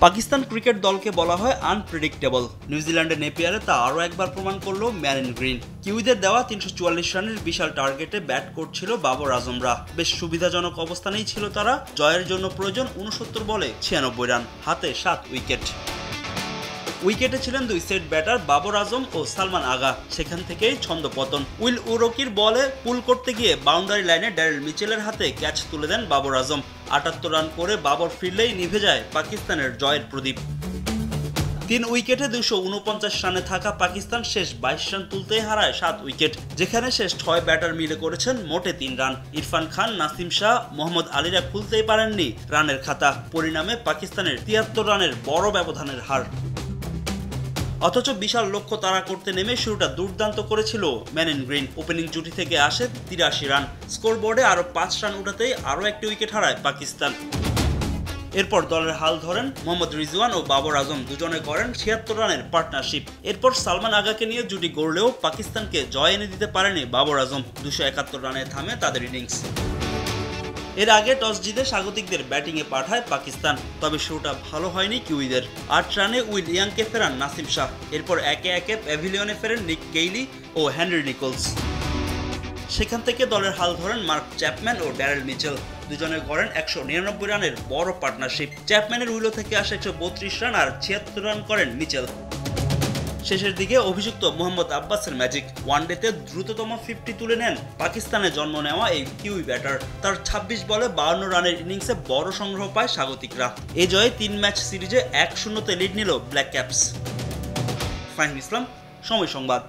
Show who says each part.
Speaker 1: Pakistan cricket দলকে বলা হয় আনপ্রেডিক্টেবল। নিউজিল্যান্ডের নেপিয়ারে তা আরও একবার প্রমাণ করল ম্যারিন গ্রিন। কিউইদের দেওয়া ৩৪৪ রানের বিশাল টার্গেটে ব্যাট করছিল বাবর আজমরা। বেশ সুবিধাজনক অবস্থানেই ছিল তারা। জয়ের জন্য প্রয়োজন ৬৯ বলে ৯৬ রান, হাতে ৭ উইকেট। উইকেটে ছিলেন দুই সেট ব্যাটার বাবর আজম ও সালমান আগা। সেখান থেকেই ছন্দপতন। উইল উরকির বলে পুল করতে গিয়ে বাউন্ডারি লাইনে ড্যারেল মিচেলের হাতে ক্যাচ তুলে দেন বাবর আজম। ৭৮ রান করে বাবর ফিরলেই নিভে যায় পাকিস্তানের জয়ের প্রদীপ। ৩ উইকেটে ২৪৯ রানে থাকা পাকিস্তান শেষ ২২ রান তুলতেই হারায় ৭ উইকেট, যেখানে শেষ ৬ ব্যাটার মিলে করেছেন মোটে ৩ রান। ইরফান খান, নাসিম শাহ, মোহাম্মদ আলীরা খুলতেই পারেননি রানের খাতা। পরিণামে পাকিস্তানের ৭৩ রানের বড় ব্যবধানের হার। অথচ বিশাল লক্ষ্য তাড়া করতে নেমে শুরুটা দুর্দান্ত করেছিল ম্যারিন গ্রিন। ওপেনিং জুটি থেকে আসে ৮৩ রান। স্কোরবোর্ডে আরও ৫ রান উঠাতেই আরও একটি উইকেট হারায় পাকিস্তান। এরপর দলের হাল ধরেন মোহাম্মদ রিজওয়ান ও বাবর আজম। দুজনে করেন ৭৬ রানের পার্টনারশিপ। এরপর সালমান আগাকে নিয়ে জুটি গড়লেও পাকিস্তানকে জয় এনে দিতে পারেনি বাবর আজম। ২৭১ রানে থামে তাদের ইনিংস। এর আগে টস জিতে স্বাগতিকদের ব্যাটিংয়ে পাঠায় পাকিস্তান। তবে শুরুটা ভালো হয়নি কিউইদের। ৮ রানে উইল ইয়াংকে ফেরান নাসিম শাহ। এরপর একে একে প্যাভিলিয়নে ফেরেন নিক কেইলি ও হেনরি নিকোলস। সেখান থেকে দলের হাল ধরেন মার্ক চ্যাপম্যান ও ড্যারেল মিচেল। দুজনে গড়েন ১৯৯ রানের বড় পার্টনারশিপ। চ্যাপম্যানের উইলো থেকে আসে ১৩২ রান আর ৭৬ রান করেন মিচেল। শেষের দিকে অভিযুক্ত মোহাম্মদ আব্বাসের ম্যাজিক। ওয়ানডেতে দ্রুততম 50 তুলে নেন পাকিস্তানে জন্ম নেওয়া এই কিউই ব্যাটার। তার ২৬ বলে ৫২ রানের ইনিংসে বড় সংগ্রহ পায় স্বাগতিকরা। এ জয়ে ৩ ম্যাচ সিরিজে ১-০তে লিড নিল ব্ল্যাক ক্যাপস। ফাহিম ইসলাম, সময় সংবাদ।